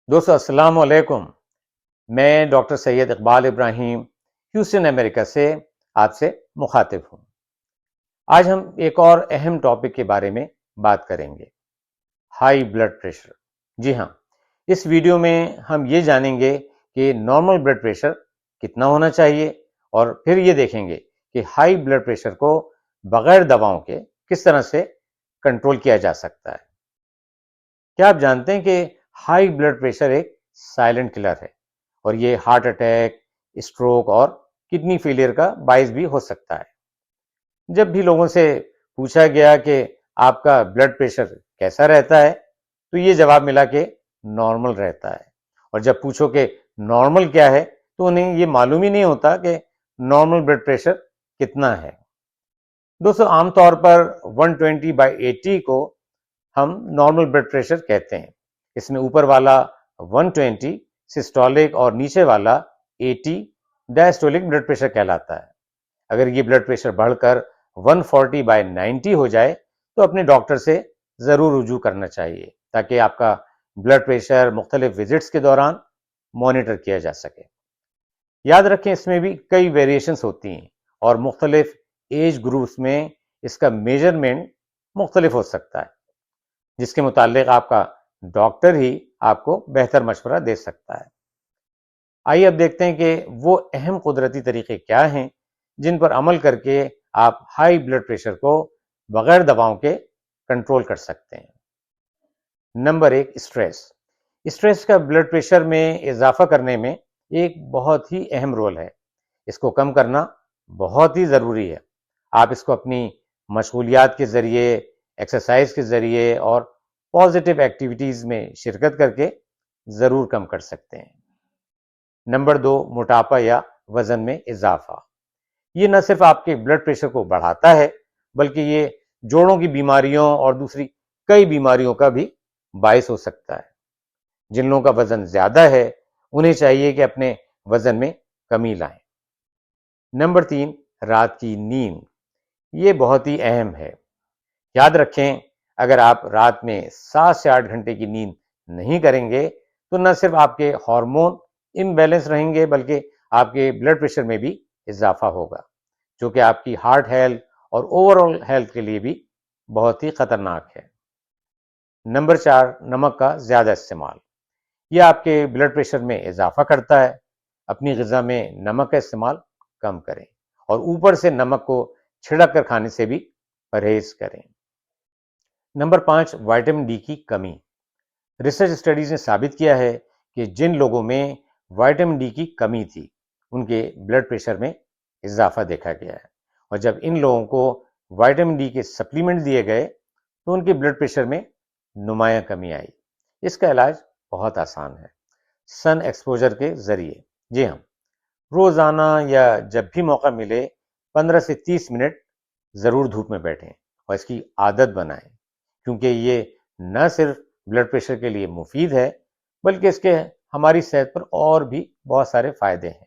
دوستو السلام علیکم. میں ڈاکٹر سید اقبال ابراہیم ہیوسٹن امریکہ سے آپ سے مخاطب ہوں. آج ہم ایک اور اہم ٹاپک کے بارے میں بات کریں گے، ہائی بلڈ پریشر. جی ہاں، اس ویڈیو میں ہم یہ جانیں گے کہ نارمل بلڈ پریشر کتنا ہونا چاہیے، اور پھر یہ دیکھیں گے کہ ہائی بلڈ پریشر کو بغیر دواؤں کے کس طرح سے کنٹرول کیا جا سکتا ہے. کیا آپ جانتے ہیں کہ ہائی بلڈ پریشر ایک سائلنٹ کلر ہے، اور یہ ہارٹ اٹیک، اسٹروک اور کڈنی فیلئر کا باعث بھی ہو سکتا ہے. جب بھی لوگوں سے پوچھا گیا کہ آپ کا بلڈ پریشر کیسا رہتا ہے تو یہ جواب ملا کہ نارمل رہتا ہے. اور جب پوچھو کہ نارمل کیا ہے تو انہیں یہ معلوم ہی نہیں ہوتا کہ نارمل بلڈ پریشر کتنا ہے. دوستو عام طور پر 120/80 کو ہم نارمل بلڈ پریشر کہتے ہیں. اس میں اوپر والا 120 سسٹولک اور نیچے والا 80 ڈائسٹولک بلڈ پریشر کہلاتا ہے. اگر یہ بلڈ پریشر بڑھ کر 140/90 ہو جائے تو اپنے ڈاکٹر سے ضرور رجوع کرنا چاہیے تاکہ آپ کا بلڈ پریشر مختلف وزٹس کے دوران مانیٹر کیا جا سکے. یاد رکھیں اس میں بھی کئی ویریشنز ہوتی ہیں، اور مختلف ایج گروپس میں اس کا میجرمنٹ مختلف ہو سکتا ہے، جس کے متعلق آپ کا ڈاکٹر ہی آپ کو بہتر مشورہ دے سکتا ہے. آئیے اب دیکھتے ہیں کہ وہ اہم قدرتی طریقے کیا ہیں جن پر عمل کر کے آپ ہائی بلڈ پریشر کو بغیر دواؤں کے کنٹرول کر سکتے ہیں. Number 1، stress. اسٹریس کا بلڈ پریشر میں اضافہ کرنے میں ایک بہت ہی اہم رول ہے. اس کو کم کرنا بہت ہی ضروری ہے. آپ اس کو اپنی مشغولیات کے ذریعے، ایکسرسائز کے ذریعے اور پازیٹیو ایکٹیویٹیز میں شرکت کر کے ضرور کم کر سکتے ہیں. نمبر 2، موٹاپا یا وزن میں اضافہ. یہ نہ صرف آپ کے بلڈ پریشر کو بڑھاتا ہے بلکہ یہ جوڑوں کی بیماریوں اور دوسری کئی بیماریوں کا بھی باعث ہو سکتا ہے. جن لوگوں کا وزن زیادہ ہے انہیں چاہیے کہ اپنے وزن میں کمی لائیں. نمبر 3، رات کی نیند. یہ بہت ہی اہم ہے. یاد رکھیں اگر آپ رات میں 7 سے 8 گھنٹے کی نیند نہیں کریں گے تو نہ صرف آپ کے ہارمون امبیلنس رہیں گے بلکہ آپ کے بلڈ پریشر میں بھی اضافہ ہوگا، جو کہ آپ کی ہارٹ ہیلتھ اور اوور آل ہیلتھ کے لیے بھی بہت ہی خطرناک ہے. نمبر 4، نمک کا زیادہ استعمال. یہ آپ کے بلڈ پریشر میں اضافہ کرتا ہے. اپنی غذا میں نمک کا استعمال کم کریں، اور اوپر سے نمک کو چھڑک کر کھانے سے بھی پرہیز کریں. نمبر 5، وائٹامن ڈی کی کمی. ریسرچ اسٹڈیز نے ثابت کیا ہے کہ جن لوگوں میں وائٹامن ڈی کی کمی تھی ان کے بلڈ پریشر میں اضافہ دیکھا گیا ہے، اور جب ان لوگوں کو وائٹامن ڈی کے سپلیمنٹ دیے گئے تو ان کے بلڈ پریشر میں نمایاں کمی آئی. اس کا علاج بہت آسان ہے، سن ایکسپوجر کے ذریعے. جی ہاں، روزانہ یا جب بھی موقع ملے 15 سے 30 منٹ ضرور دھوپ میں بیٹھیں اور اس کی عادت بنائیں، کیونکہ یہ نہ صرف بلڈ پریشر کے لیے مفید ہے بلکہ اس کے ہماری صحت پر اور بھی بہت سارے فائدے ہیں.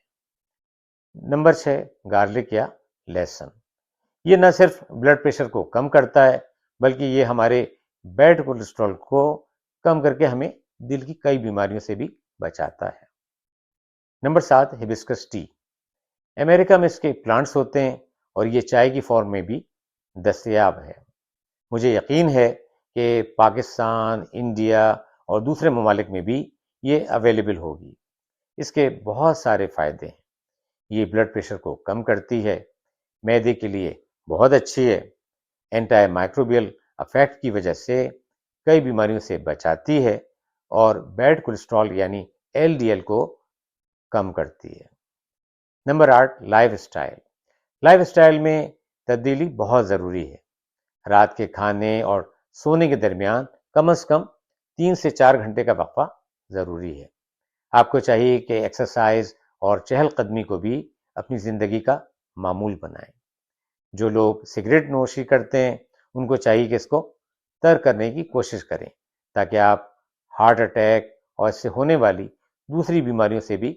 نمبر 6، گارلک یا لہسن. یہ نہ صرف بلڈ پریشر کو کم کرتا ہے بلکہ یہ ہمارے بیڈ کولیسٹرول کو کم کر کے ہمیں دل کی کئی بیماریوں سے بھی بچاتا ہے. Number 7، hibiscus T. امریکہ میں اس کے پلانٹس ہوتے ہیں اور یہ چائے کی فارم میں بھی دستیاب ہے. مجھے یقین ہے کہ پاکستان، انڈیا اور دوسرے ممالک میں بھی یہ اویلیبل ہوگی. اس کے بہت سارے فائدے ہیں. یہ بلڈ پریشر کو کم کرتی ہے، معدے کے لیے بہت اچھی ہے، اینٹی مائکروبیل افیکٹ کی وجہ سے کئی بیماریوں سے بچاتی ہے، اور بیڈ کولیسٹرول یعنی LDL کو کم کرتی ہے. Number 8، life style. Life style میں تبدیلی بہت ضروری ہے. رات کے کھانے اور سونے کے درمیان کم از کم 3 سے 4 گھنٹے کا وقفہ ضروری ہے. آپ کو چاہیے کہ ایکسرسائز اور چہل قدمی کو بھی اپنی زندگی کا معمول بنائیں. جو لوگ سگریٹ نوشی کرتے ہیں ان کو چاہیے کہ اس کو ترک کرنے کی کوشش کریں تاکہ آپ ہارٹ اٹیک اور اس سے ہونے والی دوسری بیماریوں سے بھی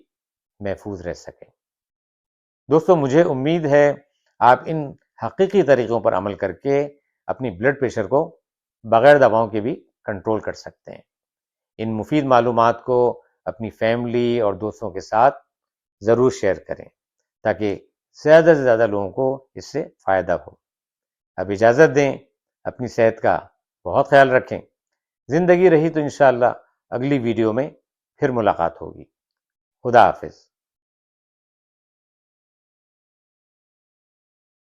محفوظ رہ سکیں. دوستو مجھے امید ہے آپ ان حقیقی طریقوں پر عمل کر کے اپنی بلڈ پریشر کو بغیر دواؤں کے بھی کنٹرول کر سکتے ہیں. ان مفید معلومات کو اپنی فیملی اور دوستوں کے ساتھ ضرور شیئر کریں تاکہ زیادہ سے زیادہ لوگوں کو اس سے فائدہ ہو۔ اب اجازت دیں، اپنی صحت کا بہت خیال رکھیں۔ زندگی رہی تو انشاءاللہ اگلی ویڈیو میں پھر ملاقات ہوگی۔ خدا حافظ۔